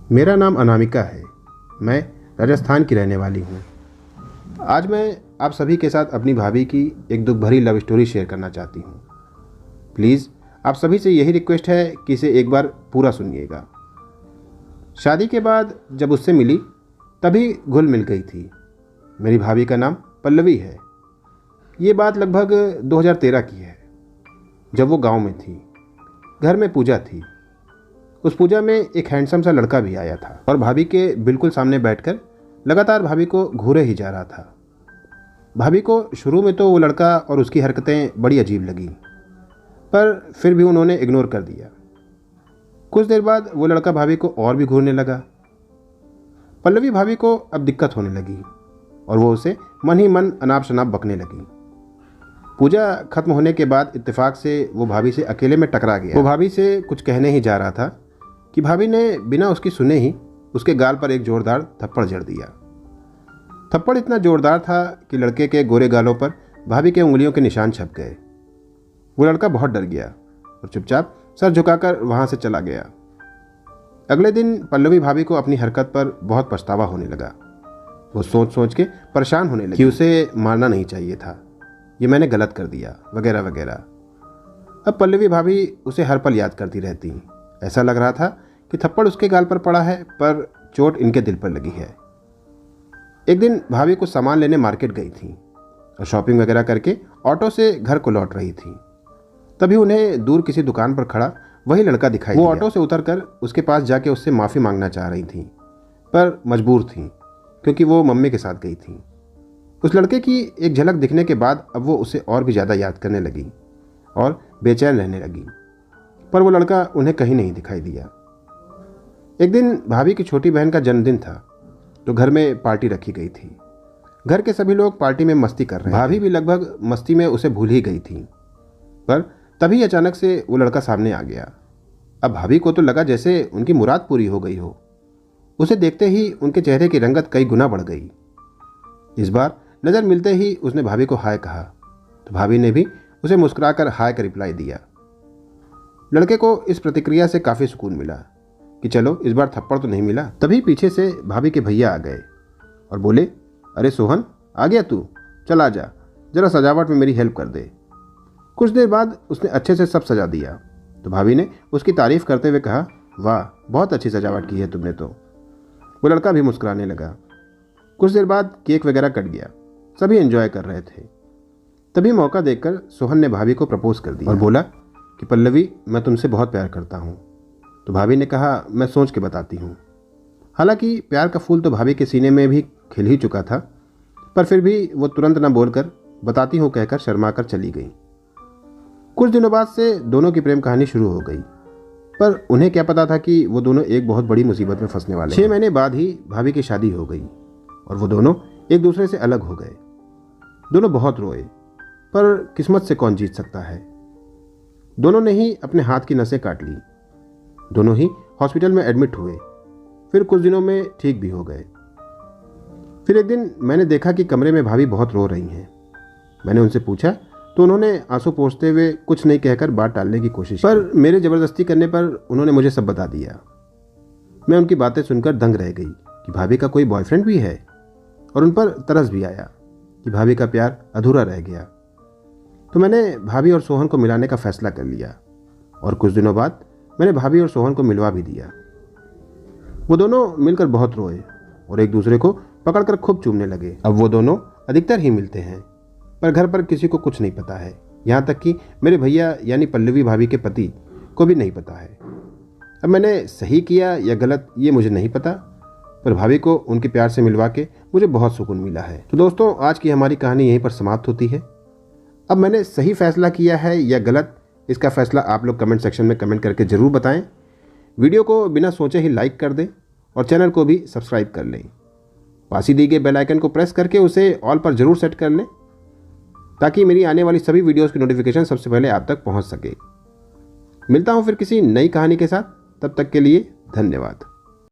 मेरा नाम अनामिका है। मैं राजस्थान की रहने वाली हूँ। आज मैं आप सभी के साथ अपनी भाभी की एक दुख भरी लव स्टोरी शेयर करना चाहती हूँ। प्लीज़ आप सभी से यही रिक्वेस्ट है कि इसे एक बार पूरा सुनिएगा। शादी के बाद जब उससे मिली तभी घुल मिल गई थी। मेरी भाभी का नाम पल्लवी है। ये बात लगभग 2013 की है, जब वो गांव में थी। घर में पूजा थी। उस पूजा में एक हैंडसम सा लड़का भी आया था और भाभी के बिल्कुल सामने बैठकर लगातार भाभी को घूरे ही जा रहा था। भाभी को शुरू में तो वो लड़का और उसकी हरकतें बड़ी अजीब लगी, पर फिर भी उन्होंने इग्नोर कर दिया। कुछ देर बाद वो लड़का भाभी को और भी घूरने लगा। पल्लवी भाभी को अब दिक्कत होने लगी और वो उसे मन ही मन अनाप शनाप बकने लगी। पूजा खत्म होने के बाद इत्तेफाक से वो भाभी से अकेले में टकरा गया। वो भाभी से कुछ कहने ही जा रहा था कि भाभी ने बिना उसकी सुने ही उसके गाल पर एक जोरदार थप्पड़ जड़ दिया। थप्पड़ इतना जोरदार था कि लड़के के गोरे गालों पर भाभी के उंगलियों के निशान छप गए। वो लड़का बहुत डर गया और चुपचाप सर झुकाकर वहां से चला गया। अगले दिन पल्लवी भाभी को अपनी हरकत पर बहुत पछतावा होने लगा। वो सोच सोच के परेशान होने लगी कि उसे मारना नहीं चाहिए था, ये मैंने गलत कर दिया, वगैरह वगैरह। अब पल्लवी भाभी उसे हर पल याद करती रहती। ऐसा लग रहा था कि थप्पड़ उसके गाल पर पड़ा है, पर चोट इनके दिल पर लगी है। एक दिन भाभी कुछ सामान लेने मार्केट गई थी और शॉपिंग वगैरह करके ऑटो से घर को लौट रही थी। तभी उन्हें दूर किसी दुकान पर खड़ा वही लड़का दिखाई दिया। वो ऑटो से उतरकर उसके पास जाके उससे माफ़ी मांगना चाह रही थी, पर मजबूर थी क्योंकि वो मम्मी के साथ गई थी। उस लड़के की एक झलक दिखने के बाद अब वो उसे और भी ज़्यादा याद करने लगी और बेचैन रहने लगी, पर वो लड़का उन्हें कहीं नहीं दिखाई दिया। एक दिन भाभी की छोटी बहन का जन्मदिन था, तो घर में पार्टी रखी गई थी। घर के सभी लोग पार्टी में मस्ती कर रहे थे। भाभी भी लगभग मस्ती में उसे भूल ही गई थी, पर तभी अचानक से वो लड़का सामने आ गया। अब भाभी को तो लगा जैसे उनकी मुराद पूरी हो गई हो। उसे देखते ही उनके चेहरे की रंगत कई गुना बढ़ गई। इस बार नज़र मिलते ही उसने भाभी को हाय कहा, तो भाभी ने भी उसे मुस्कुराकर हाय का रिप्लाई दिया। लड़के को इस प्रतिक्रिया से काफ़ी सुकून मिला कि चलो इस बार थप्पड़ तो नहीं मिला। तभी पीछे से भाभी के भैया आ गए और बोले, अरे सोहन, आ गया तू, चल आ जा, जरा सजावट में मेरी हेल्प कर दे। कुछ देर बाद उसने अच्छे से सब सजा दिया, तो भाभी ने उसकी तारीफ करते हुए कहा, वाह, बहुत अच्छी सजावट की है तुमने तो। वो लड़का भी मुस्कुराने लगा। कुछ देर बाद केक वगैरह कट गया, सभी एंजॉय कर रहे थे। तभी मौका देखकर सोहन ने भाभी को प्रपोज कर दिया और बोला कि पल्लवी, मैं तुमसे बहुत प्यार करता हूँ। तो भाभी ने कहा, मैं सोच के बताती हूँ। हालांकि प्यार का फूल तो भाभी के सीने में भी खिल ही चुका था, पर फिर भी वो तुरंत न बोलकर बताती हूँ कहकर शर्मा कर चली गई। कुछ दिनों बाद से दोनों की प्रेम कहानी शुरू हो गई, पर उन्हें क्या पता था कि वो दोनों एक बहुत बड़ी मुसीबत में फंसने वाले। 6 महीने बाद ही भाभी की शादी हो गई और वो दोनों एक दूसरे से अलग हो गए। दोनों बहुत रोए, पर किस्मत से कौन जीत सकता है। दोनों ने ही अपने हाथ की नसें काट ली। दोनों ही हॉस्पिटल में एडमिट हुए, फिर कुछ दिनों में ठीक भी हो गए। फिर एक दिन मैंने देखा कि कमरे में भाभी बहुत रो रही हैं। मैंने उनसे पूछा तो उन्होंने आंसू पोंछते हुए कुछ नहीं कहकर बात टालने की कोशिश की, पर मेरे ज़बरदस्ती करने पर उन्होंने मुझे सब बता दिया। मैं उनकी बातें सुनकर दंग रह गई कि भाभी का कोई बॉयफ्रेंड भी है, और उन पर तरस भी आया कि भाभी का प्यार अधूरा रह गया। तो मैंने भाभी और सोहन को मिलाने का फैसला कर लिया और कुछ दिनों बाद मैंने भाभी और सोहन को मिलवा भी दिया। वो दोनों मिलकर बहुत रोए और एक दूसरे को पकड़कर खूब चूमने लगे। अब वो दोनों अधिकतर ही मिलते हैं, पर घर पर किसी को कुछ नहीं पता है, यहाँ तक कि मेरे भैया यानी पल्लवी भाभी के पति को भी नहीं पता है। अब मैंने सही किया या गलत ये मुझे नहीं पता, पर भाभी को उनके प्यार से मिलवा के मुझे बहुत सुकून मिला है। तो दोस्तों, आज की हमारी कहानी यहीं पर समाप्त होती है। अब मैंने सही फैसला किया है या गलत, इसका फैसला आप लोग कमेंट सेक्शन में कमेंट करके ज़रूर बताएं। वीडियो को बिना सोचे ही लाइक कर दें और चैनल को भी सब्सक्राइब कर लें। पास ही दी गए बेल आइकन को प्रेस करके उसे ऑल पर ज़रूर सेट कर लें, ताकि मेरी आने वाली सभी वीडियोज़ की नोटिफिकेशन सबसे पहले आप तक पहुँच सके। मिलता हूँ फिर किसी नई कहानी के साथ, तब तक के लिए धन्यवाद।